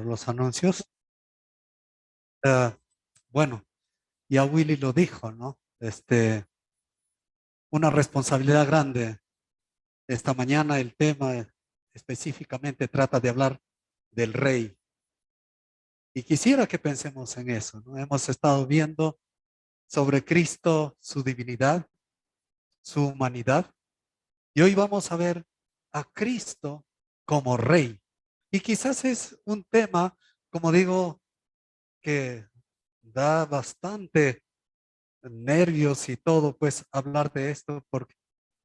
los anuncios. Eh, bueno, ya Willy lo dijo, ¿no? Una responsabilidad grande. Esta mañana el tema específicamente trata de hablar del rey. Y quisiera que pensemos en eso, ¿no? Hemos estado viendo sobre Cristo, su divinidad, su humanidad. Y hoy vamos a ver a Cristo como rey. Y quizás es un tema, como digo, que da bastante nervios y todo, pues hablar de esto, porque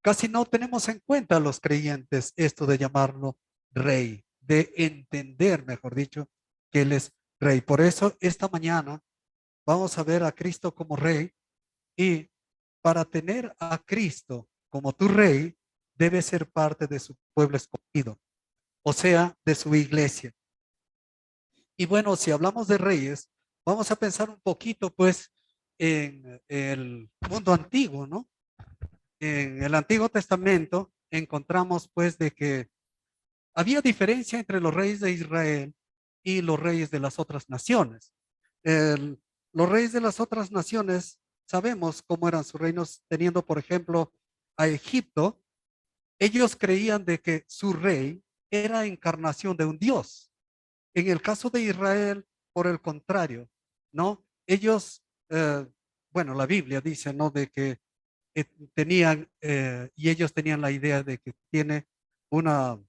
casi no tenemos en cuenta los creyentes esto de llamarlo rey, de entender, mejor dicho, que Él es rey. Por eso esta mañana vamos a ver a Cristo como rey y para tener a Cristo como tu rey, debe ser parte de su pueblo escogido, o sea, de su iglesia. Y bueno, si hablamos de reyes, vamos a pensar un poquito, pues, en el mundo antiguo, ¿no? En el Antiguo Testamento encontramos, pues, de que había diferencia entre los reyes de Israel y los reyes de las otras naciones. El- los reyes de las otras naciones, sabemos cómo eran sus reinos, teniendo, por ejemplo, a Egipto. Ellos creían de que su rey era encarnación de un Dios. En el caso de Israel, por el contrario, ¿no? Ellos, bueno, la Biblia dice, ¿no? De que tenían, y ellos tenían la idea de que tiene una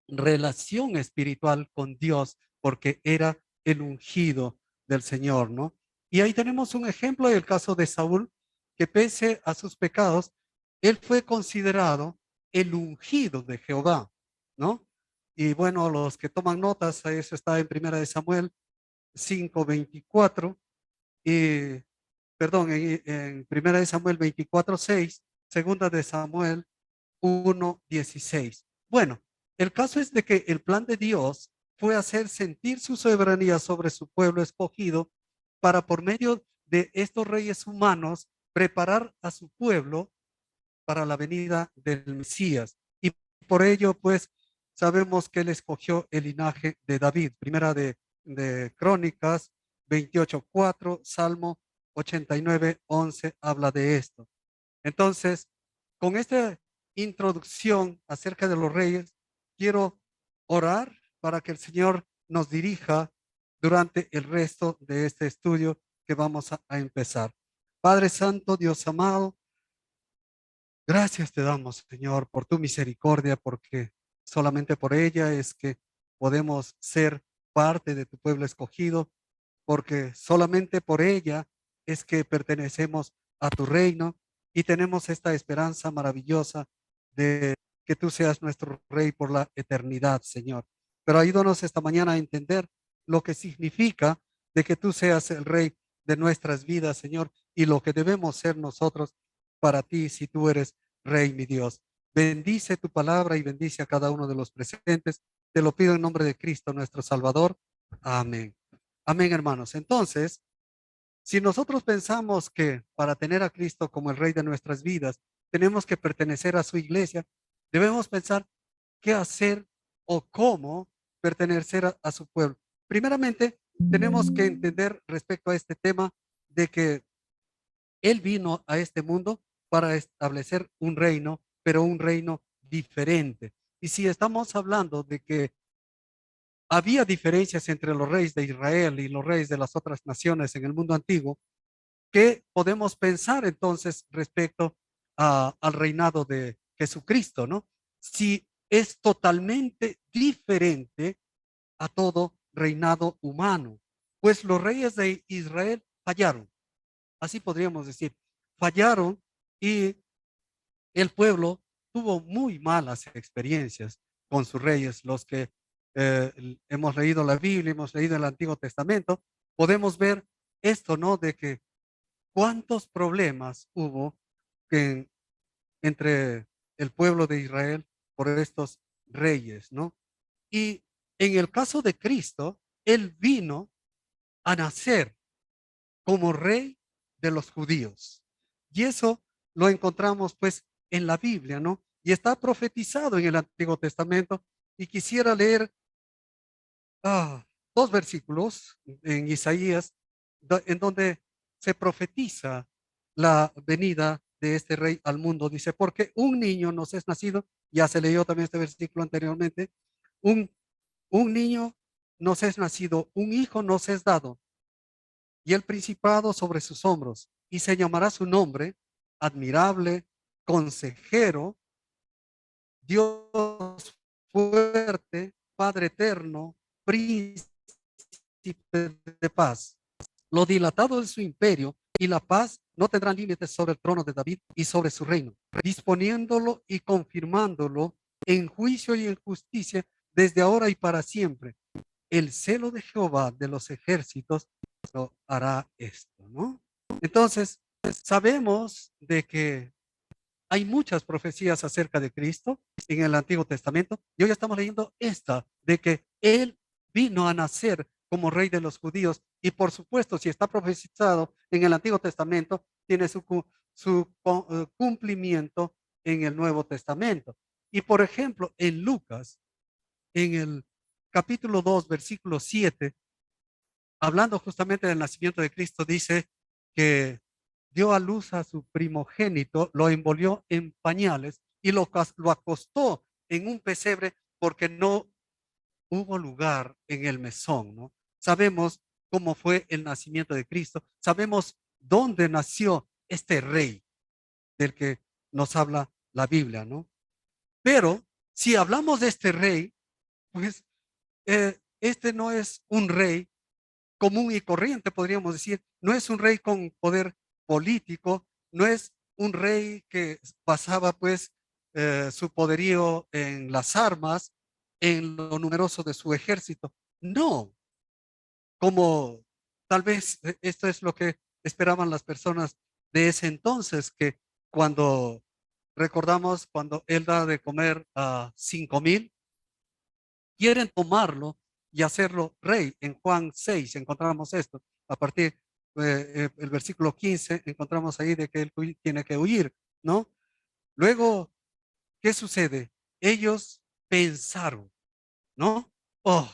relación espiritual con Dios porque era el ungido del Señor, ¿no? Y ahí tenemos un ejemplo del caso de Saúl, que pese a sus pecados, él fue considerado el ungido de Jehová, ¿no? Y bueno, los que toman notas, eso está en Primera de Samuel 5:24 y perdón, en Primera de Samuel 24:6, Segunda de Samuel 1:16. Bueno, el caso es de que el plan de Dios fue hacer sentir su soberanía sobre su pueblo escogido para por medio de estos reyes humanos preparar a su pueblo para la venida del Mesías. Y por ello, pues, sabemos que él escogió el linaje de David. Primera de Crónicas 28:4, Salmo 89:11 habla de esto. Entonces, con esta introducción acerca de los reyes, quiero orar para que el Señor nos dirija durante el resto de este estudio que vamos a empezar. Padre Santo, Dios amado, gracias te damos, Señor, por tu misericordia, porque solamente por ella es que podemos ser parte de tu pueblo escogido, porque solamente por ella es que pertenecemos a tu reino y tenemos esta esperanza maravillosa de que tú seas nuestro rey por la eternidad, Señor. Pero ayúdanos esta mañana a entender lo que significa de que tú seas el rey de nuestras vidas, Señor, y lo que debemos ser nosotros para ti si tú eres rey, mi Dios. Bendice tu palabra y bendice a cada uno de los presentes. Te lo pido en nombre de Cristo, nuestro Salvador. Amén. Amén, hermanos. Entonces, si nosotros pensamos que para tener a Cristo como el Rey de nuestras vidas, tenemos que pertenecer a su iglesia, debemos pensar qué hacer o cómo pertenecer a su pueblo. Primeramente, tenemos que entender respecto a este tema de que Él vino a este mundo para establecer un reino, pero un reino diferente. Y si estamos hablando de que había diferencias entre los reyes de Israel y los reyes de las otras naciones en el mundo antiguo, ¿qué podemos pensar entonces respecto al reinado de Jesucristo, ¿no? Si es totalmente diferente a todo reinado humano, pues los reyes de Israel fallaron, así podríamos decir, fallaron y el pueblo tuvo muy malas experiencias con sus reyes. Los que hemos leído la Biblia, hemos leído el Antiguo Testamento, podemos ver esto, ¿no? De que cuántos problemas hubo en, entre el pueblo de Israel por estos reyes, ¿no? Y en el caso de Cristo, Él vino a nacer como rey de los judíos. Y eso lo encontramos pues en la Biblia, ¿no? Y está profetizado en el Antiguo Testamento. Y quisiera leer dos versículos en Isaías en donde se profetiza la venida de este rey al mundo. Dice, porque un niño nos es nacido, ya se leyó también este versículo anteriormente, un, un niño nos es nacido, un hijo nos es dado, y el principado sobre sus hombros, y se llamará su nombre, admirable, consejero, Dios fuerte, Padre eterno, príncipe de paz. Lo dilatado de su imperio y la paz no tendrán límites sobre el trono de David y sobre su reino, disponiéndolo y confirmándolo en juicio y en justicia desde ahora y para siempre. El celo de Jehová de los ejércitos lo hará esto, ¿no? Entonces, sabemos de que hay muchas profecías acerca de Cristo en el Antiguo Testamento y hoy estamos leyendo esta, de que Él vino a nacer como rey de los judíos y por supuesto, si está profetizado en el Antiguo Testamento, tiene su cumplimiento en el Nuevo Testamento. Y por ejemplo, en Lucas, en el capítulo 2, versículo 7, hablando justamente del nacimiento de Cristo, dice que dio a luz a su primogénito, lo envolvió en pañales y lo acostó en un pesebre porque no hubo lugar en el mesón, ¿no? Sabemos cómo fue el nacimiento de Cristo, sabemos dónde nació este rey del que nos habla la Biblia, ¿no? Pero si hablamos de este rey, pues este no es un rey común y corriente, podríamos decir. No es un rey con poder político, no es un rey que basaba pues su poderío en las armas, en lo numeroso de su ejército. No, como tal vez esto es lo que esperaban las personas de ese entonces, que cuando recordamos cuando él da de comer a 5,000, quieren tomarlo y hacerlo rey. En Juan 6 encontramos esto. A partir del versículo 15 encontramos ahí de que él tiene que huir, ¿no? Luego, ¿qué sucede? Ellos pensaron, ¿no? Oh,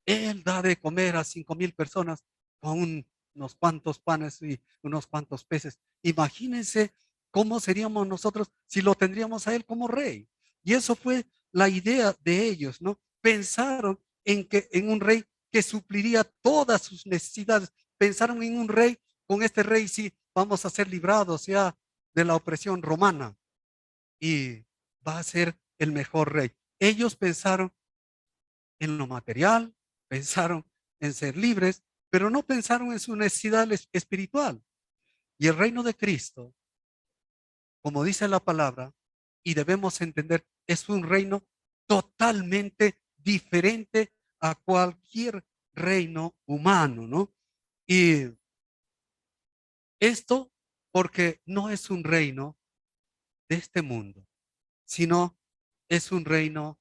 él da de comer a 5,000 personas con unos cuantos panes y unos cuantos peces. Imagínense cómo seríamos nosotros si lo tendríamos a él como rey. Y eso fue la idea de ellos, ¿no? Pensaron en un rey que supliría todas sus necesidades. Pensaron en un rey, con este rey sí vamos a ser librados ya de la opresión romana y va a ser el mejor rey. Ellos pensaron en lo material, pensaron en ser libres, pero no pensaron en su necesidad espiritual. Y el reino de Cristo, como dice la palabra, y debemos entender, es un reino totalmente diferente a cualquier reino humano, ¿no? Y esto porque no es un reino de este mundo, sino es un reino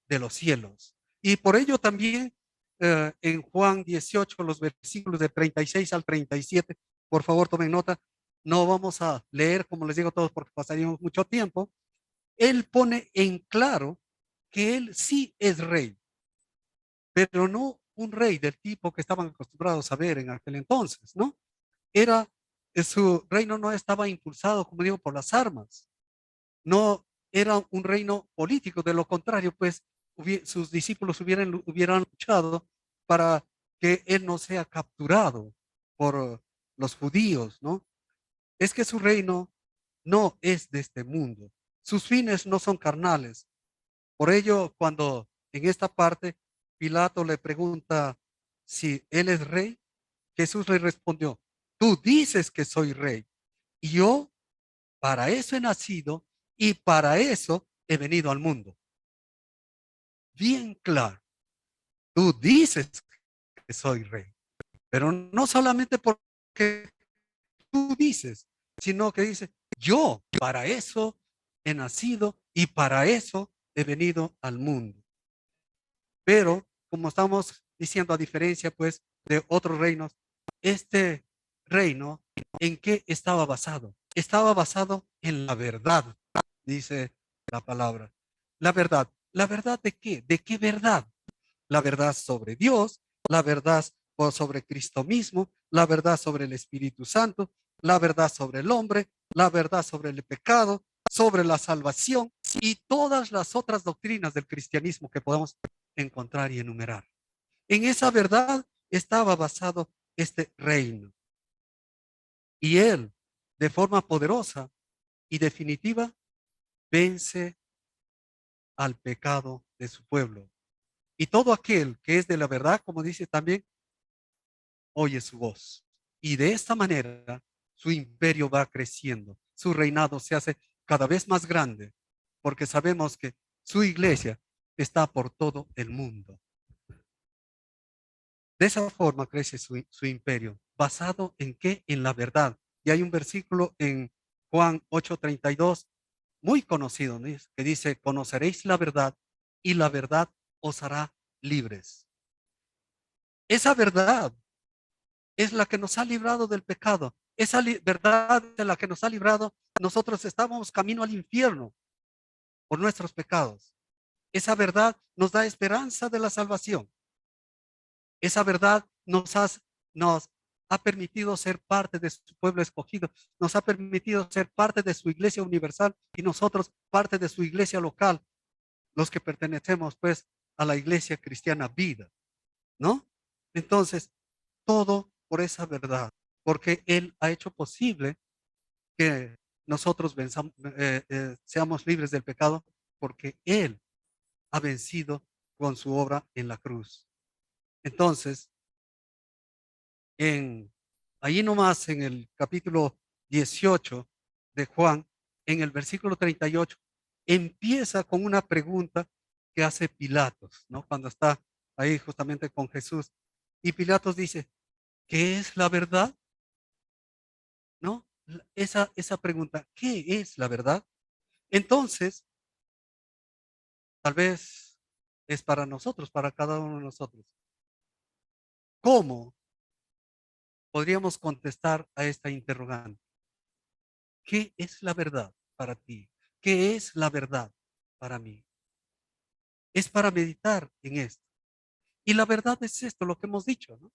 de los cielos. Y por ello también en Juan 18, los versículos de 36 al 37, por favor tomen nota, no vamos a leer, como les digo a todos, porque pasaríamos mucho tiempo. Él pone en claro que él sí es rey, pero no un rey del tipo que estaban acostumbrados a ver en aquel entonces, ¿no? Era, su reino no estaba impulsado, como digo, por las armas, no era un reino político, de lo contrario, pues sus discípulos hubieran luchado para que él no sea capturado por los judíos, ¿no? Es que su reino no es de este mundo, sus fines no son carnales. Por ello, cuando en esta parte Pilato le pregunta si él es rey, Jesús le respondió, tú dices que soy rey, y yo para eso he nacido y para eso he venido al mundo. Bien claro, tú dices que soy rey, pero no solamente porque tú dices, sino que dice, yo para eso he nacido y para eso he venido al mundo. Pero, como estamos diciendo, a diferencia pues de otros reinos, este reino, ¿en qué estaba basado? Estaba basado en la verdad, dice la palabra. La verdad. ¿La verdad de qué? ¿De qué verdad? La verdad sobre Dios la verdad sobre Cristo mismo, la verdad sobre el Espíritu Santo, la verdad sobre el hombre, la verdad sobre el pecado, sobre la salvación y todas las otras doctrinas del cristianismo que podamos encontrar y enumerar. En esa verdad estaba basado este reino. Y él, de forma poderosa y definitiva, vence al pecado de su pueblo. Y todo aquel que es de la verdad, como dice también, oye su voz. Y de esta manera su imperio va creciendo, su reinado se hace cada vez más grande, porque sabemos que su iglesia está por todo el mundo. De esa forma crece su imperio. ¿Basado en qué? En la verdad. Y hay un versículo en Juan 8:32, muy conocido, ¿no? Que dice, conoceréis la verdad y la verdad os hará libres. Esa verdad es la que nos ha librado del pecado. Esa verdad es la que nos ha librado. Nosotros estábamos camino al infierno por nuestros pecados. Esa verdad nos da esperanza de la salvación. Esa verdad nos ha permitido ser parte de su pueblo escogido, nos ha permitido ser parte de su iglesia universal y nosotros parte de su iglesia local, los que pertenecemos pues a la iglesia cristiana vida, ¿no? Entonces, todo por esa verdad, porque Él ha hecho posible que nosotros seamos libres del pecado, porque Él ha vencido con su obra en la cruz. Entonces, en ahí nomás en el capítulo 18 de Juan, en el versículo 38, empieza con una pregunta que hace Pilatos, ¿no? Cuando está ahí justamente con Jesús. Y Pilatos dice, ¿qué es la verdad? ¿No? Esa pregunta, ¿qué es la verdad? Entonces, tal vez es para nosotros, para cada uno de nosotros. ¿Cómo podríamos contestar a esta interrogante? ¿Qué es la verdad para ti? ¿Qué es la verdad para mí? Es para meditar en esto. Y la verdad es esto, lo que hemos dicho, ¿no?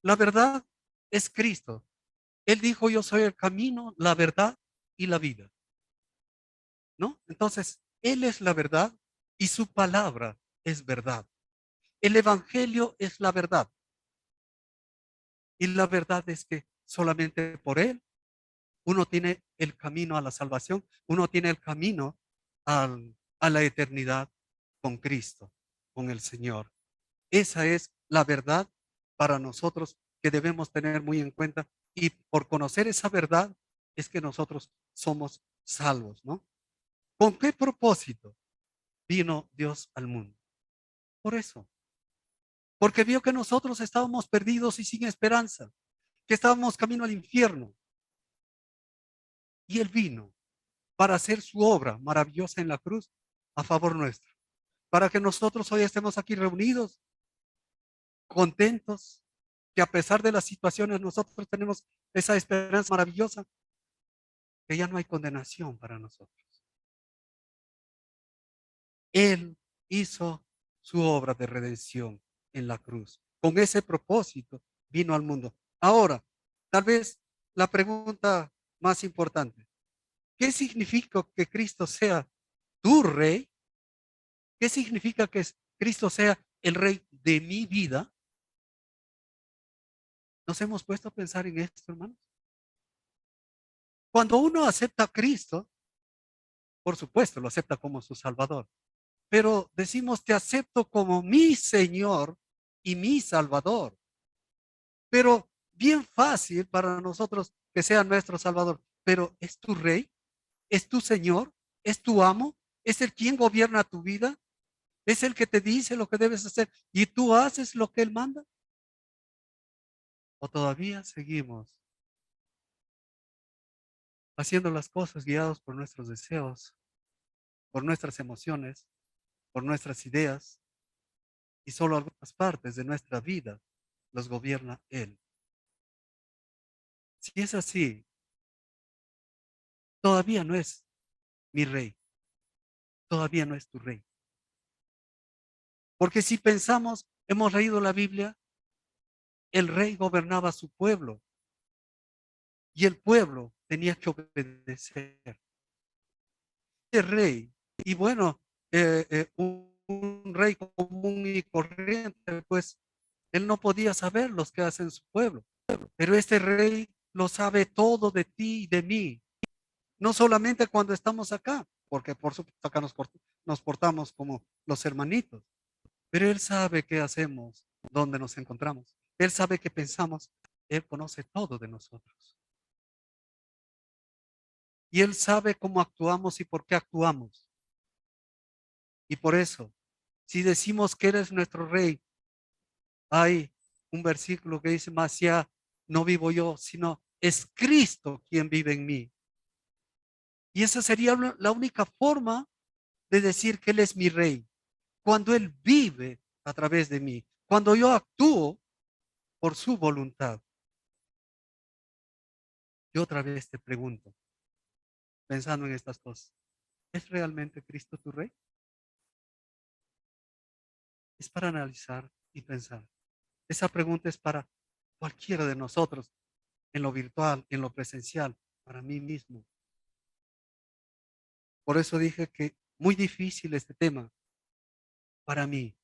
La verdad es Cristo. Él dijo, yo soy el camino, la verdad y la vida, ¿no? Entonces, Él es la verdad y su palabra es verdad. El Evangelio es la verdad. Y la verdad es que solamente por Él uno tiene el camino a la salvación, uno tiene el camino a la eternidad con Cristo, con el Señor. Esa es la verdad para nosotros que debemos tener muy en cuenta y por conocer esa verdad es que nosotros somos salvos, ¿no? ¿Con qué propósito vino Dios al mundo? Por eso, porque vio que nosotros estábamos perdidos y sin esperanza, que estábamos camino al infierno y Él vino para hacer su obra maravillosa en la cruz a favor nuestro, para que nosotros hoy estemos aquí reunidos, contentos, que a pesar de las situaciones nosotros tenemos esa esperanza maravillosa, que ya no hay condenación para nosotros. Él hizo su obra de redención en la cruz. Con ese propósito vino al mundo. Ahora, tal vez la pregunta más importante, ¿qué significa que Cristo sea tu rey? ¿Qué significa que Cristo sea el rey de mi vida? ¿Nos hemos puesto a pensar en esto, hermanos? Cuando uno acepta a Cristo, por supuesto, lo acepta como su Salvador, pero decimos, te acepto como mi Señor y mi Salvador. Pero bien fácil para nosotros que sea nuestro Salvador, pero ¿es tu Rey? ¿Es tu Señor? ¿Es tu amo? ¿Es el quien gobierna tu vida? ¿Es el que te dice lo que debes hacer y tú haces lo que Él manda? ¿O todavía seguimos haciendo las cosas guiados por nuestros deseos, por nuestras emociones, por nuestras ideas y solo algunas partes de nuestra vida los gobierna Él? Si es así, todavía no es mi rey, todavía no es tu rey. Porque si pensamos, hemos leído la Biblia el rey gobernaba a su pueblo y el pueblo tenía que obedecer. El rey, y bueno, un rey común y corriente, pues él no podía saber los que hacen su pueblo, pero este rey lo sabe todo de ti y de mí, no solamente cuando estamos acá, porque por supuesto acá nos portamos como los hermanitos, pero él sabe qué hacemos, dónde nos encontramos, él sabe qué pensamos, él conoce todo de nosotros. Y él sabe cómo actuamos y por qué actuamos. Y por eso, si decimos que eres nuestro rey, hay un versículo que dice, más ya no vivo yo, sino es Cristo quien vive en mí. Y esa sería la única forma de decir que Él es mi rey. Cuando Él vive a través de mí, cuando yo actúo por su voluntad. Yo otra vez te pregunto, pensando en estas cosas, ¿es realmente Cristo tu rey? Es para analizar y pensar. Esa pregunta es para cualquiera de nosotros, en lo virtual, en lo presencial, para mí mismo. Por eso dije que muy difícil este tema para mí,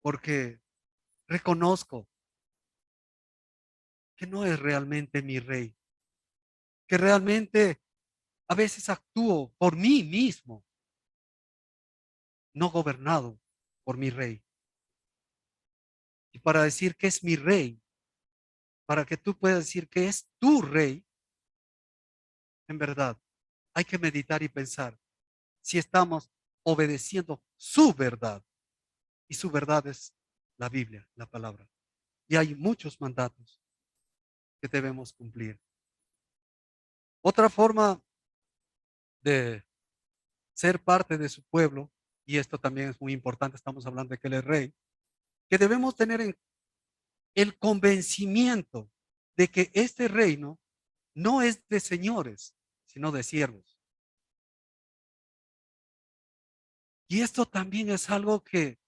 porque reconozco que no es realmente mi rey, que realmente a veces actúo por mí mismo, no gobernado por mi rey. Y para decir que es mi rey, para que tú puedas decir que es tu rey, en verdad, hay que meditar y pensar si estamos obedeciendo su verdad. Y su verdad es la Biblia, la palabra. Y hay muchos mandatos que debemos cumplir. Otra forma de ser parte de su pueblo, y esto también es muy importante, estamos hablando de que él es rey, que debemos tener en el convencimiento de que este reino no es de señores, sino de siervos. Y esto también es algo que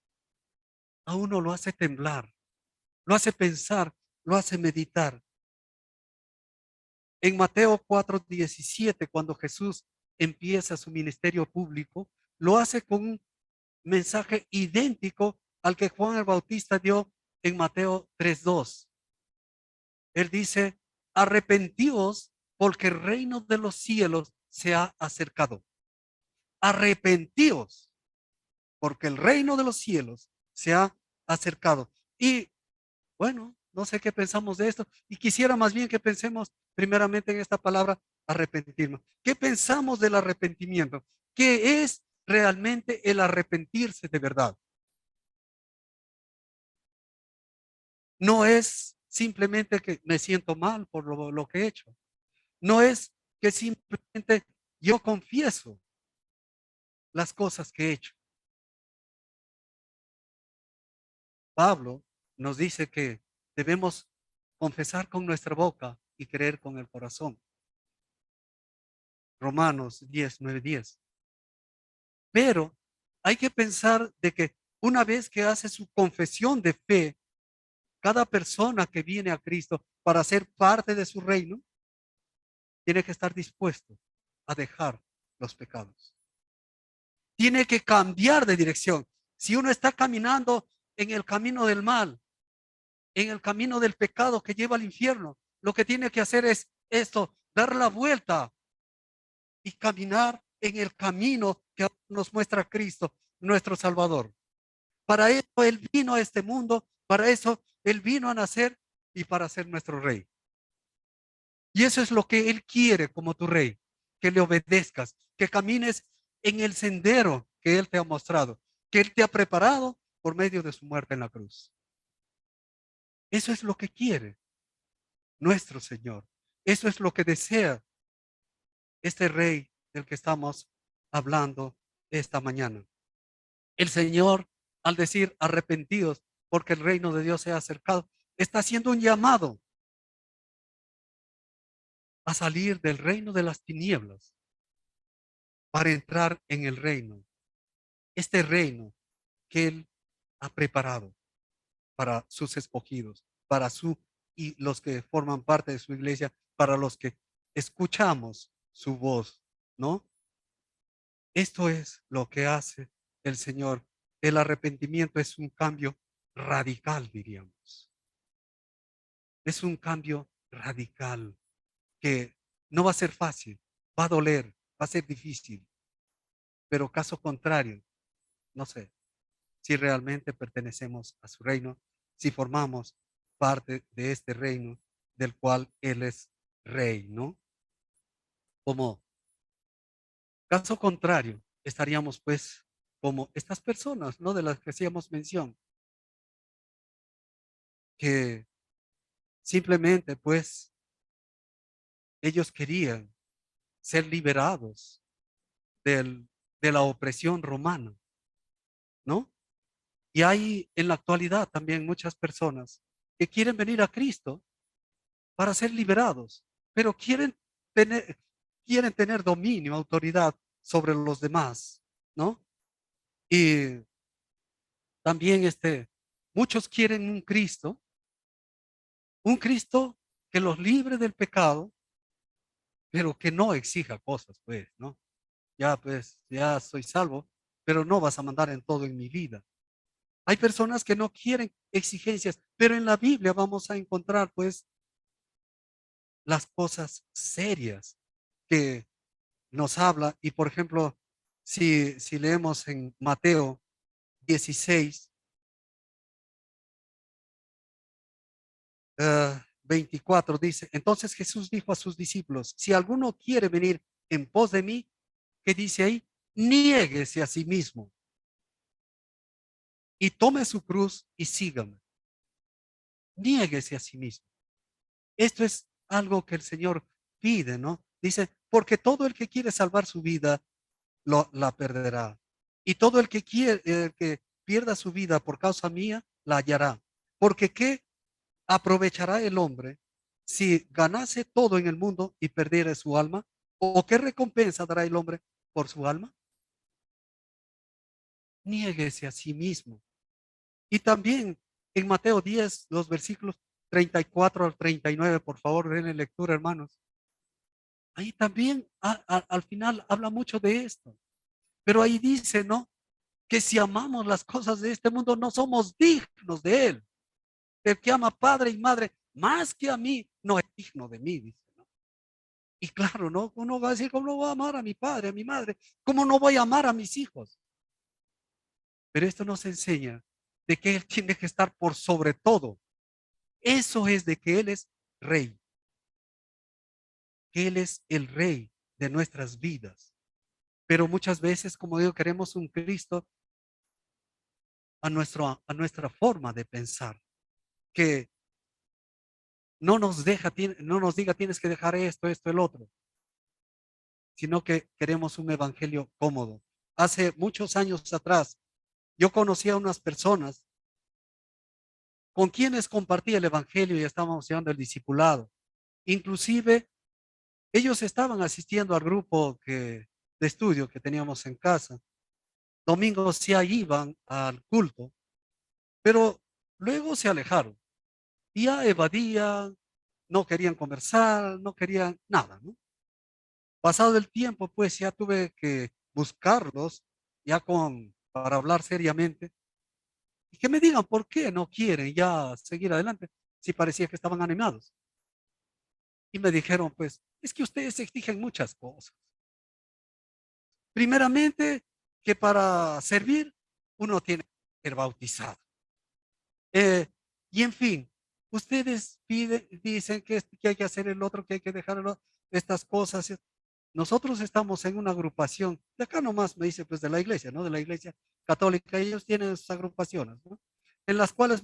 a uno lo hace temblar, lo hace pensar, lo hace meditar. En Mateo 4:17, cuando Jesús empieza su ministerio público, lo hace con un mensaje idéntico al que Juan el Bautista dio en Mateo 3:2. Él dice, arrepentíos porque el reino de los cielos se ha acercado. Arrepentíos porque el reino de los cielos se ha acercado. Y bueno, no sé qué pensamos de esto y quisiera más bien que pensemos primeramente en esta palabra arrepentirnos. ¿Qué pensamos del arrepentimiento? ¿Qué es realmente el arrepentirse de verdad? No es simplemente que me siento mal por lo que he hecho. No es que simplemente yo confieso las cosas que he hecho. Pablo nos dice que debemos confesar con nuestra boca y creer con el corazón. Romanos 10:9-10. Pero hay que pensar de que una vez que hace su confesión de fe, cada persona que viene a Cristo para ser parte de su reino, tiene que estar dispuesto a dejar los pecados. Tiene que cambiar de dirección. Si uno está caminando en el camino del mal, en el camino del pecado que lleva al infierno, lo que tiene que hacer es esto, dar la vuelta y caminar en el camino que nos muestra Cristo, nuestro Salvador. Para eso Él vino a este mundo, para eso Él vino a nacer y para ser nuestro rey. Y eso es lo que Él quiere como tu rey, que le obedezcas, que camines en el sendero que Él te ha mostrado, que Él te ha preparado por medio de su muerte en la cruz. Eso es lo que quiere nuestro Señor. Eso es lo que desea este rey del que estamos hablando esta mañana. El Señor, al decir arrepentidos porque el reino de Dios se ha acercado, está haciendo un llamado a salir del reino de las tinieblas para entrar en el reino, este reino que Él ha preparado. para sus escogidos, para su y los que forman parte de su iglesia, para los que escuchamos su voz, ¿no? Esto es lo que hace el Señor. El arrepentimiento es un cambio radical, diríamos. Es un cambio radical que no va a ser fácil, va a doler, va a ser difícil, pero caso contrario, no sé si realmente pertenecemos a su reino, si formamos parte de este reino del cual Él es rey, ¿no? Como caso contrario, estaríamos pues como estas personas, ¿no? De las que hacíamos mención, que simplemente pues ellos querían ser liberados del, de la opresión romana, ¿no? Y hay en la actualidad también muchas personas que quieren venir a Cristo para ser liberados, pero quieren tener dominio, autoridad sobre los demás, ¿no? Y también muchos quieren un Cristo que los libre del pecado, pero que no exija cosas, pues, ¿no? Ya, pues, ya soy salvo, pero no vas a mandar en todo en mi vida. Hay personas que no quieren exigencias, pero en la Biblia vamos a encontrar, pues, las cosas serias que nos habla. Y, por ejemplo, si leemos en Mateo 16, 24, dice, entonces Jesús dijo a sus discípulos, si alguno quiere venir en pos de mí, ¿qué dice ahí? Niéguese a sí mismo y tome su cruz y sígame. Niéguese a sí mismo. Esto es algo que el Señor pide, ¿no? Dice, porque todo el que quiere salvar su vida, la perderá. Y todo el que pierda su vida por causa mía, la hallará. Porque ¿qué aprovechará el hombre si ganase todo en el mundo y perdiera su alma? ¿O qué recompensa dará el hombre por su alma? Niéguese a sí mismo. Y también en Mateo 10, los versículos 34 al 39, por favor, denle lectura, hermanos. Ahí también al final habla mucho de esto. Pero ahí dice, ¿no? Que si amamos las cosas de este mundo, no somos dignos de él. El que ama padre y madre más que a mí, no es digno de mí, dice, ¿no? Y claro, ¿no? Uno va a decir, ¿cómo no voy a amar a mi padre, a mi madre? ¿Cómo no voy a amar a mis hijos? Pero esto nos enseña de que él tiene que estar por sobre todo. Eso es de que él es rey, que él es el rey de nuestras vidas. Pero muchas veces, como digo, queremos un Cristo a nuestra forma de pensar, que no nos diga tienes que dejar esto, esto, el otro, sino que queremos un evangelio cómodo. Hace muchos años atrás, yo conocí a unas personas con quienes compartía el evangelio y estábamos llevando el discipulado. Inclusive, ellos estaban asistiendo al grupo de estudio que teníamos en casa. Domingos ya iban al culto, pero luego se alejaron. Y ya evadían, no querían conversar, no querían nada, ¿no? Pasado el tiempo, pues ya tuve que buscarlos para hablar seriamente y que me digan por qué no quieren ya seguir adelante si parecía que estaban animados. Y me dijeron, pues, es que ustedes exigen muchas cosas. Primeramente, que para servir uno tiene que ser bautizado. Y en fin, ustedes dicen que hay que hacer el otro, que hay que dejar estas cosas. Nosotros estamos en una agrupación, de acá nomás me dice pues de la iglesia, ¿no? De la iglesia católica, ellos tienen sus agrupaciones, ¿no? En las cuales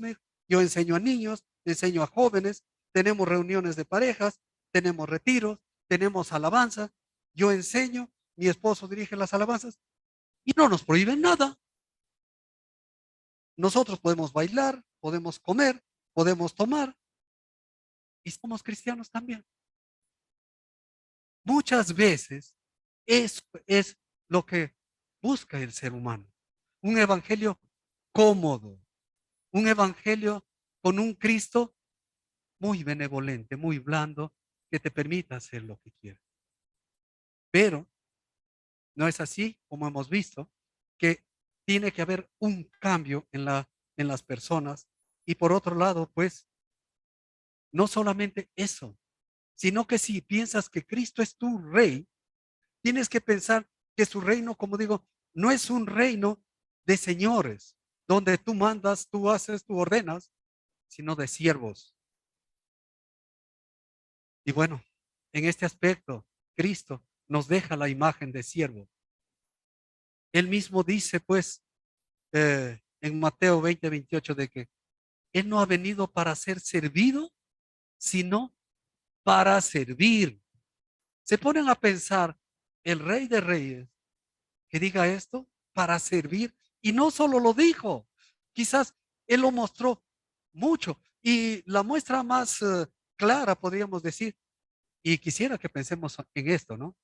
yo enseño a niños, enseño a jóvenes, tenemos reuniones de parejas, tenemos retiros, tenemos alabanza, yo enseño, mi esposo dirige las alabanzas y no nos prohíben nada. Nosotros podemos bailar, podemos comer, podemos tomar y somos cristianos también. Muchas veces eso es lo que busca el ser humano. Un evangelio cómodo, Un evangelio con un Cristo muy benevolente, muy blando, que te permita hacer lo que quieras. Pero no es así, como hemos visto, que tiene que haber un cambio en las personas. Y por otro lado, pues, no solamente eso, sino que si piensas que Cristo es tu rey, tienes que pensar que su reino, como digo, no es un reino de señores, donde tú mandas, tú haces, tú ordenas, sino de siervos. Y bueno, en este aspecto, Cristo nos deja la imagen de siervo. Él mismo dice, pues, en Mateo 20:28, de que Él no ha venido para ser servido, sino para servir. Se ponen a pensar, el Rey de Reyes, que diga esto, para servir. Y no solo lo dijo, quizás Él lo mostró mucho. Y la muestra más clara, podríamos decir, y quisiera que pensemos en esto, ¿no?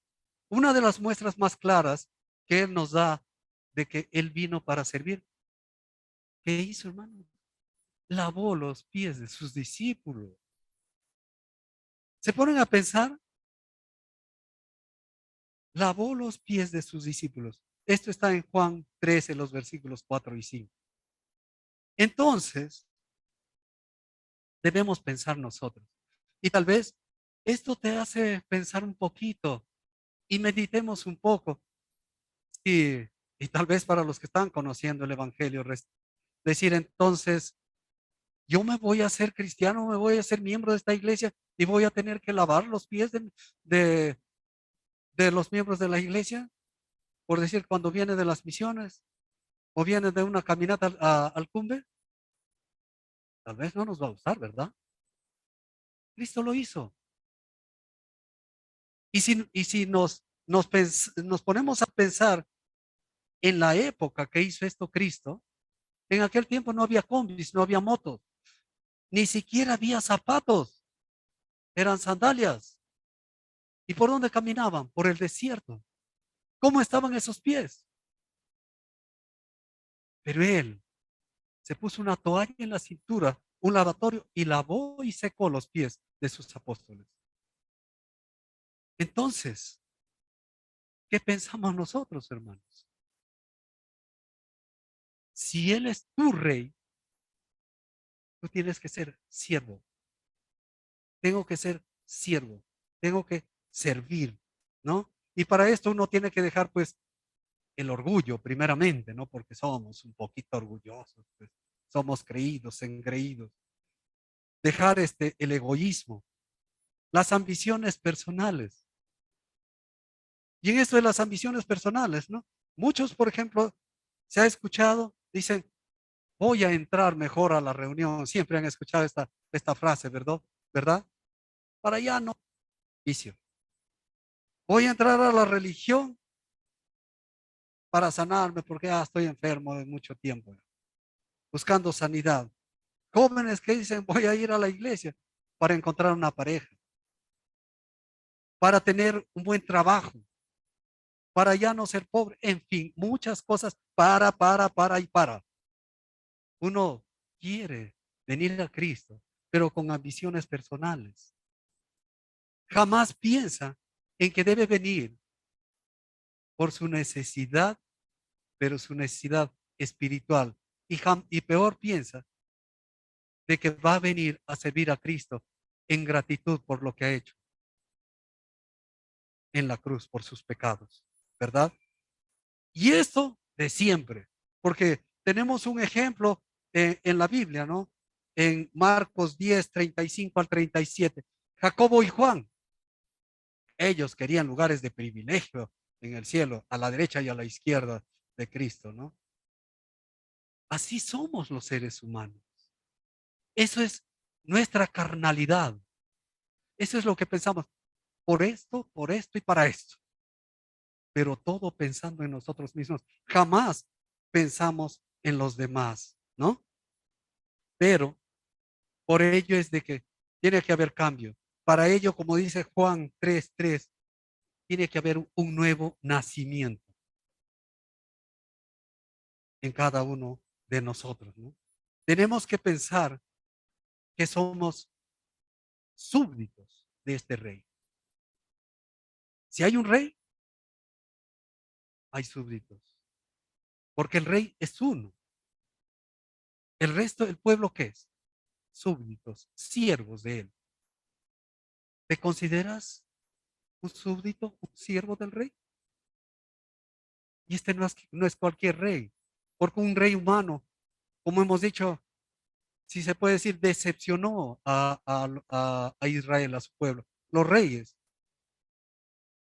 Una de las muestras más claras que Él nos da de que Él vino para servir, ¿qué hizo, hermano? Lavó los pies de sus discípulos. Se ponen a pensar, lavó los pies de sus discípulos. Esto está en Juan 13, los versículos 4 y 5. Entonces, debemos pensar nosotros. Y tal vez esto te hace pensar un poquito y meditemos un poco. Y, y tal vez para los que están conociendo el Evangelio, decir entonces, yo me voy a hacer cristiano, me voy a ser miembro de esta iglesia y voy a tener que lavar los pies de, de los miembros de la iglesia, por decir, cuando viene de las misiones o viene de una caminata al cumbre. Tal vez no nos va a gustar, ¿verdad? Cristo lo hizo. Y si nos ponemos a pensar en la época que hizo esto Cristo, en aquel tiempo no había combis, no había motos, ni siquiera había zapatos, eran sandalias. ¿Y por dónde caminaban? Por el desierto. ¿Cómo estaban esos pies? Pero él se puso una toalla en la cintura, un lavatorio, y lavó y secó los pies de sus apóstoles. Entonces, ¿qué pensamos nosotros, hermanos? Si Él es tu rey, tú tienes que ser siervo. Tengo que ser siervo. Tengo que servir, ¿no? Y para esto uno tiene que dejar, pues, el orgullo, primeramente, ¿no? Porque somos un poquito orgullosos, pues, somos creídos, engreídos. Dejar el egoísmo, las ambiciones personales. Y en esto de las ambiciones personales, ¿no? Muchos, por ejemplo, se ha escuchado, dicen, voy a entrar mejor a la reunión. Siempre han escuchado esta frase, ¿verdad? ¿Verdad? Para allá no vicio. Voy a entrar a la religión para sanarme porque estoy enfermo de mucho tiempo, buscando sanidad. Jóvenes que dicen, voy a ir a la iglesia para encontrar una pareja, para tener un buen trabajo, para ya no ser pobre, en fin, muchas cosas para y para. Uno quiere venir a Cristo, pero con ambiciones personales. Jamás piensa en que debe venir por su necesidad, pero su necesidad espiritual. Y peor piensa de que va a venir a servir a Cristo en gratitud por lo que ha hecho en la cruz por sus pecados, ¿verdad? Y esto de siempre, porque tenemos un ejemplo en la Biblia, ¿no? En Marcos 10:35 al 37, Jacobo y Juan, ellos querían lugares de privilegio en el cielo, a la derecha y a la izquierda de Cristo, ¿no? Así somos los seres humanos. Eso es nuestra carnalidad. Eso es lo que pensamos. Por esto y para esto. Pero todo pensando en nosotros mismos. Jamás pensamos en los demás, ¿no? Pero por ello es de que tiene que haber cambio. Para ello, como dice Juan 3:3, tiene que haber un nuevo nacimiento en cada uno de nosotros, ¿no? tenemos que pensar que somos súbditos de este rey. Si hay un rey, hay súbditos, porque el rey es uno. El resto del pueblo, ¿qué es? Súbditos, siervos de él. ¿Te consideras un súbdito, un siervo del rey? Y este no es cualquier rey, porque un rey humano, como hemos dicho, si se puede decir, decepcionó a Israel, a su pueblo. Los reyes,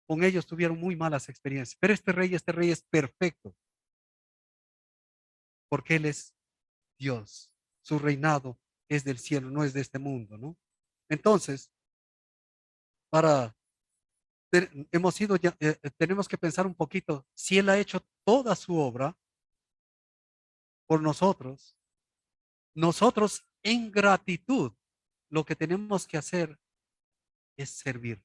con ellos tuvieron muy malas experiencias, pero este rey es perfecto, porque él es Dios. Su reinado es del cielo, no es de este mundo, ¿no? Entonces, para hemos ido ya, tenemos que pensar un poquito, si Él ha hecho toda su obra por nosotros, nosotros en gratitud, lo que tenemos que hacer es servir.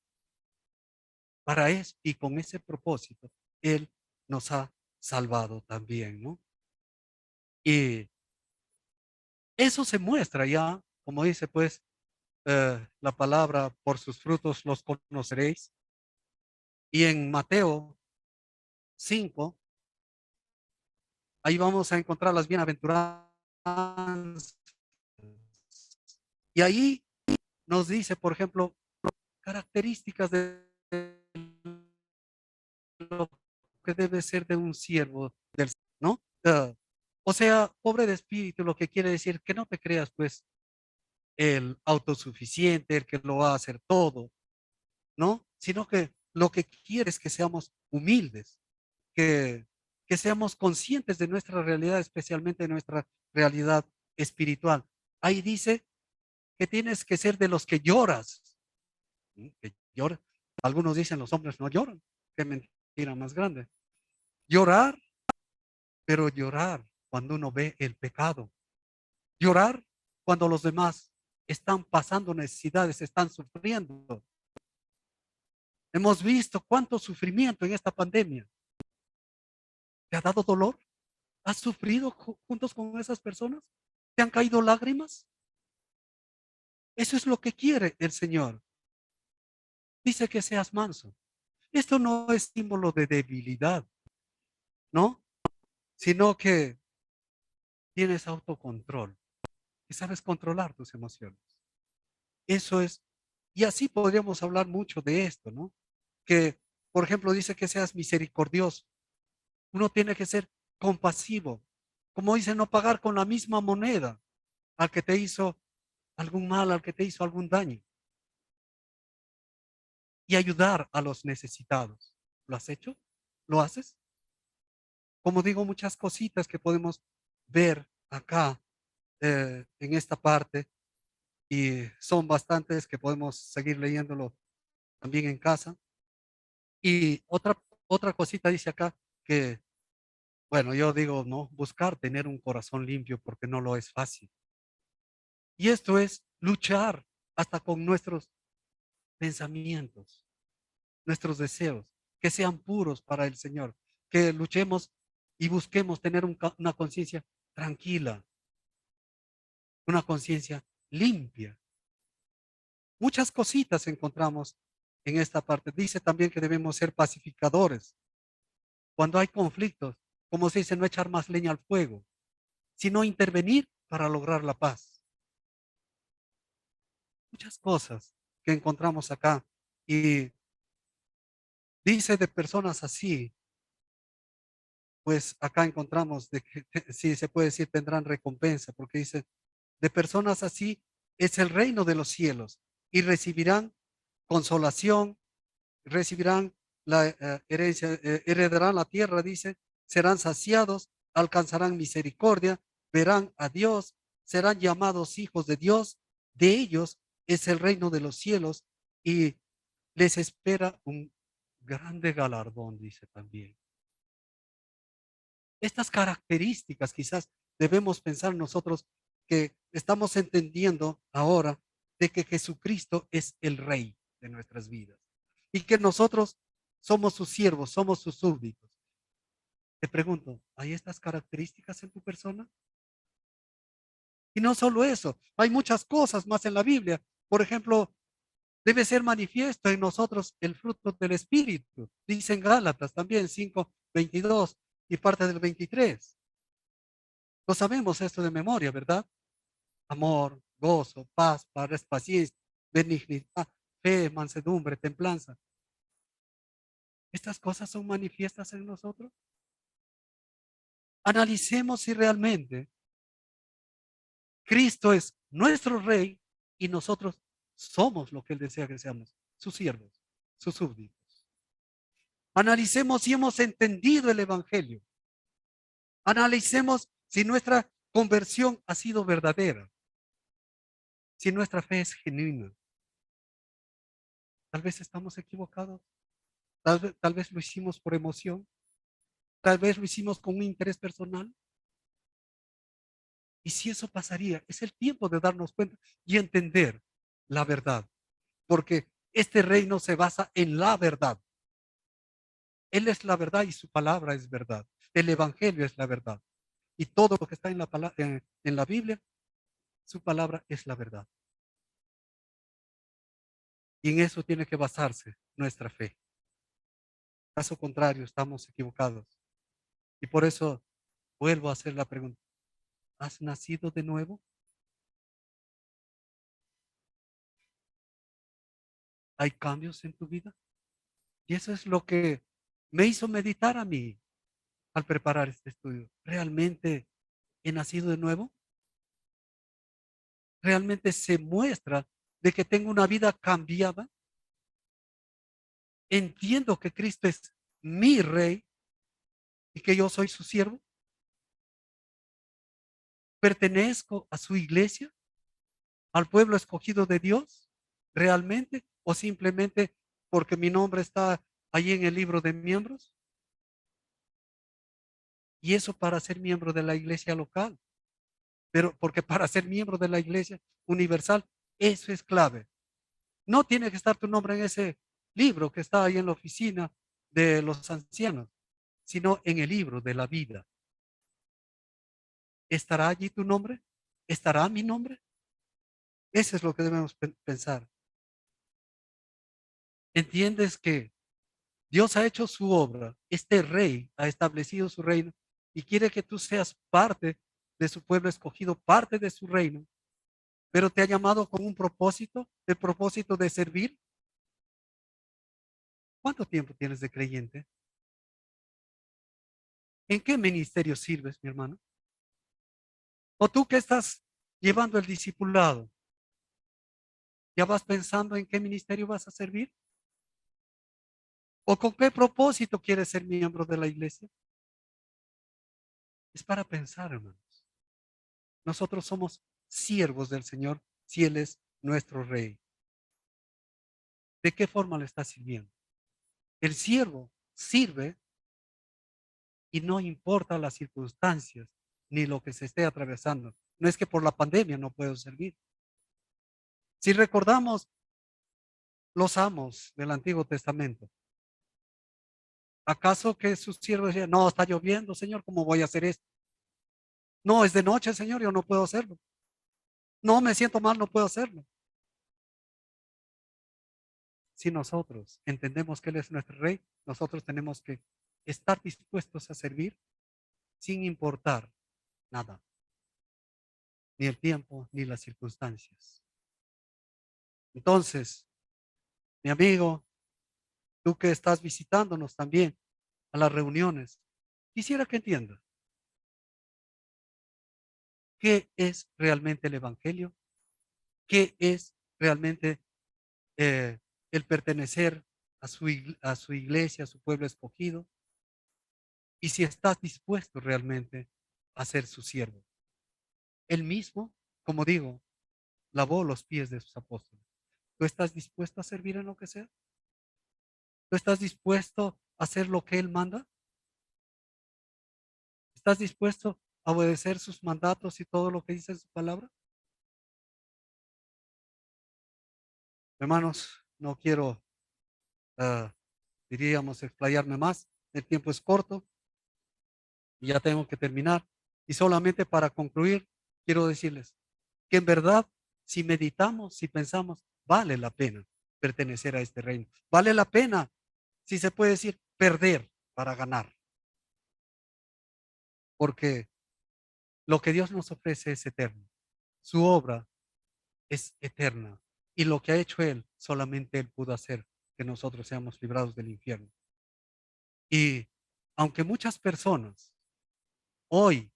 Para eso y con ese propósito, Él nos ha salvado también, ¿no? Y eso se muestra ya, como dice pues la palabra, por sus frutos los conoceréis. Y en Mateo 5 ahí vamos a encontrar las bienaventuranzas. Y ahí nos dice, por ejemplo, características de lo que debe ser de un siervo del, ¿no? O sea, pobre de espíritu, lo que quiere decir que no te creas, pues, el autosuficiente, el que lo va a hacer todo, ¿no? Sino que lo que quiere es que seamos humildes, que, que seamos conscientes de nuestra realidad, especialmente de nuestra realidad espiritual. Ahí dice que tienes que ser de los que lloras, ¿sí? Que llora. Algunos dicen los hombres no lloran. Qué mentira más grande. Llorar, pero llorar cuando uno ve el pecado. Llorar cuando los demás están pasando necesidades, están sufriendo. Hemos visto cuánto sufrimiento en esta pandemia. ¿Te ha dado dolor? ¿Has sufrido juntos con esas personas? ¿Te han caído lágrimas? Eso es lo que quiere el Señor. Dice que seas manso. Esto no es símbolo de debilidad, ¿no? Sino que tienes autocontrol, que sabes controlar tus emociones. Eso es, y así podríamos hablar mucho de esto, ¿no? Que, por ejemplo, dice que seas misericordioso. Uno tiene que ser compasivo. Como dice, no pagar con la misma moneda al que te hizo algún mal, al que te hizo algún daño. Y ayudar a los necesitados. ¿Lo has hecho? ¿Lo haces? Como digo, muchas cositas que podemos ver acá en esta parte y son bastantes que podemos seguir leyéndolo también en casa. Y otra cosita dice acá que, bueno, yo digo, no, buscar tener un corazón limpio porque no lo es fácil. Y esto es luchar hasta con nuestros pensamientos, nuestros deseos, que sean puros para el Señor, que luchemos y busquemos tener una conciencia tranquila, una conciencia limpia. Muchas cositas encontramos en esta parte. Dice también que debemos ser pacificadores. Cuando hay conflictos, como se dice, no echar más leña al fuego, sino intervenir para lograr la paz. Muchas cosas que encontramos acá. Y dice de personas así, pues acá encontramos de que, si se puede decir, tendrán recompensa, porque dice, de personas así es el reino de los cielos y recibirán consolación, recibirán la herencia, heredarán la tierra, dice, serán saciados, alcanzarán misericordia, verán a Dios, serán llamados hijos de Dios, de ellos es el reino de los cielos y les espera un grande galardón, dice también. Estas características quizás debemos pensar nosotros que estamos entendiendo ahora de que Jesucristo es el Rey de nuestras vidas y que nosotros somos sus siervos, somos sus súbditos. Te pregunto, ¿hay estas características en tu persona? Y no solo eso, hay muchas cosas más en la Biblia. Por ejemplo, debe ser manifiesto en nosotros el fruto del Espíritu. Dice en Gálatas también 5:22 y parte del 23. Lo sabemos esto de memoria, ¿verdad? Amor, gozo, paz, paciencia, benignidad, fe, mansedumbre, templanza. ¿Estas cosas son manifiestas en nosotros? Analicemos si realmente Cristo es nuestro Rey y nosotros somos lo que Él desea que seamos, sus siervos, sus súbditos. Analicemos si hemos entendido el Evangelio. Analicemos si nuestra conversión ha sido verdadera, si nuestra fe es genuina. Tal vez estamos equivocados, tal vez lo hicimos por emoción, tal vez lo hicimos con un interés personal. Y si eso pasaría, es el tiempo de darnos cuenta y entender la verdad, porque este reino se basa en la verdad. Él es la verdad y su palabra es verdad. El Evangelio es la verdad. Y todo lo que está en la Biblia, su palabra es la verdad. Y en eso tiene que basarse nuestra fe. Caso contrario, estamos equivocados. Y por eso vuelvo a hacer la pregunta. ¿Has nacido de nuevo? ¿Hay cambios en tu vida? Y eso es lo que me hizo meditar a mí al preparar este estudio. ¿Realmente he nacido de nuevo? ¿Realmente se muestra de que tengo una vida cambiada? ¿Entiendo que Cristo es mi Rey y que yo soy su siervo? ¿Pertenezco a su iglesia? ¿Al pueblo escogido de Dios? ¿Realmente? ¿O simplemente porque mi nombre está ahí en el libro de miembros? Y eso para ser miembro de la iglesia local. Pero porque para ser miembro de la iglesia universal, eso es clave. No tiene que estar tu nombre en ese libro que está ahí en la oficina de los ancianos, sino en el libro de la vida. ¿Estará allí tu nombre? ¿Estará mi nombre? Eso es lo que debemos pensar. ¿Entiendes que Dios ha hecho su obra? Este rey ha establecido su reino y quiere que tú seas parte de su pueblo escogido, parte de su reino, pero te ha llamado con un propósito, el propósito de servir. ¿Cuánto tiempo tienes de creyente? ¿En qué ministerio sirves, mi hermano? ¿O tú que estás llevando el discipulado? ¿Ya vas pensando en qué ministerio vas a servir? ¿O con qué propósito quieres ser miembro de la iglesia? Es para pensar, hermanos. Nosotros somos siervos del Señor si Él es nuestro Rey. ¿De qué forma le está sirviendo? El siervo sirve y no importa las circunstancias ni lo que se esté atravesando. No es que por la pandemia no puedo servir. Si recordamos los amos del Antiguo Testamento, ¿acaso que sus siervos decían, no, está lloviendo, Señor, ¿cómo voy a hacer esto? No, es de noche, Señor, yo no puedo hacerlo. No, me siento mal, no puedo hacerlo. Si nosotros entendemos que Él es nuestro Rey, nosotros tenemos que estar dispuestos a servir sin importar nada, ni el tiempo, ni las circunstancias. Entonces, mi amigo, tú que estás visitándonos también a las reuniones, quisiera que entiendas qué es realmente el Evangelio, qué es realmente eh, el pertenecer a su iglesia, a su pueblo escogido, y si estás dispuesto realmente a ser su siervo. Él mismo, como digo, lavó los pies de sus apóstoles. ¿Tú estás dispuesto a servir en lo que sea? ¿Tú estás dispuesto a hacer lo que Él manda? ¿Estás dispuesto a obedecer sus mandatos y todo lo que dice en su palabra? Hermanos, no quiero, uh, diríamos, explayarme más. El tiempo es corto y ya tengo que terminar. Y solamente para concluir, quiero decirles, que en verdad, si meditamos, si pensamos, vale la pena pertenecer a este reino. Vale la pena, si se puede decir, perder para ganar. Porque lo que Dios nos ofrece es eterno. Su obra es eterna. Y lo que ha hecho Él, solamente Él pudo hacer que nosotros seamos librados del infierno. Y aunque muchas personas hoy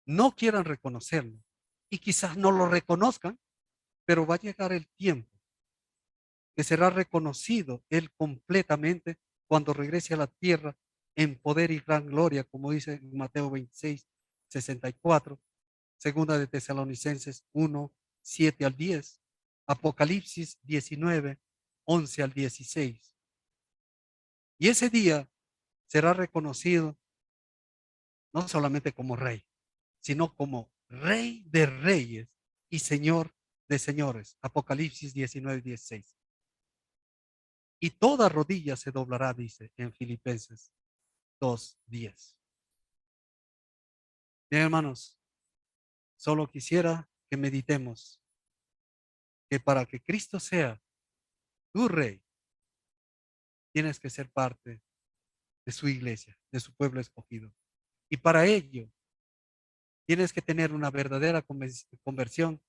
no quieran reconocerlo y quizás no lo reconozcan, pero va a llegar el tiempo que será reconocido Él completamente cuando regrese a la tierra en poder y gran gloria, como dice en Mateo 26, 64, segunda de Tesalonicenses 1, 7 al 10, Apocalipsis 19, 11 al 16. Y ese día será reconocido no solamente como rey, sino como rey de reyes y señor de señores. Apocalipsis 19, 16. Y toda rodilla se doblará, dice en Filipenses 2, 10. Bien, hermanos, solo quisiera que meditemos que para que Cristo sea tu rey, tienes que ser parte de su iglesia, de su pueblo escogido. Y para ello, tienes que tener una verdadera conversión,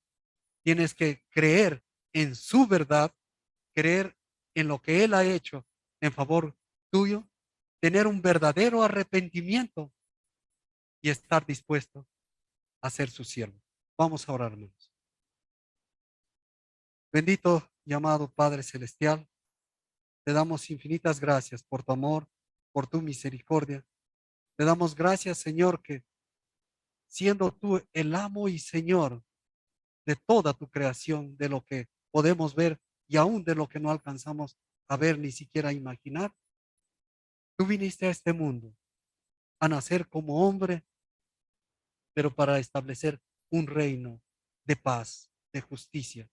tienes que creer en su verdad, creer en lo que Él ha hecho en favor tuyo, tener un verdadero arrepentimiento y estar dispuesto a ser su siervo. Vamos a orar, hermanos. Bendito y amado Padre Celestial, te damos infinitas gracias por tu amor, por tu misericordia. Te damos gracias, Señor, que siendo tú el amo y Señor de toda tu creación, de lo que podemos ver y aún de lo que no alcanzamos a ver ni siquiera a imaginar, tú viniste a este mundo a nacer como hombre, pero para establecer un reino de paz, de justicia.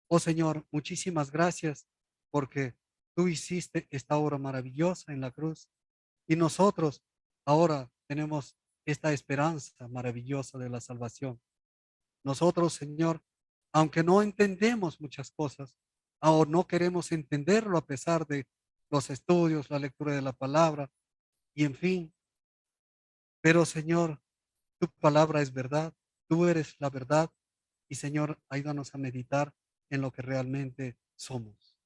Oh Señor, muchísimas gracias porque tú hiciste esta obra maravillosa en la cruz y nosotros ahora tenemos esta esperanza maravillosa de la salvación. Nosotros, Señor, aunque no entendemos muchas cosas, o no queremos entenderlo a pesar de los estudios, la lectura de la palabra y en fin, pero Señor, tu palabra es verdad, tú eres la verdad y Señor, ayúdanos a meditar en lo que realmente somos.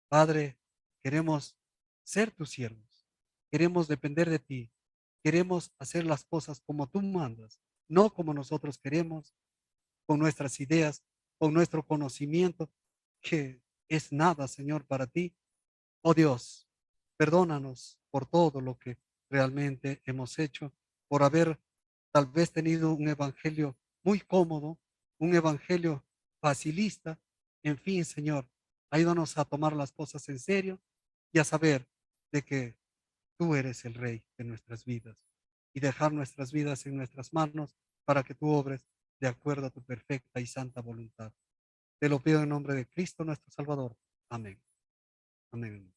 Padre, queremos ser tus siervos, queremos depender de ti, queremos hacer las cosas como tú mandas, no como nosotros queremos, con nuestras ideas, con nuestro conocimiento, que es nada, Señor, para ti. Oh Dios, perdónanos por todo lo que realmente hemos hecho, por haber tal vez tenido un evangelio muy cómodo, un evangelio facilista. En fin, Señor, ayúdanos a tomar las cosas en serio y a saber de que tú eres el Rey de nuestras vidas y dejar nuestras vidas en nuestras manos para que tú obres de acuerdo a tu perfecta y santa voluntad. Te lo pido en nombre de Cristo nuestro Salvador. Amén. Amén.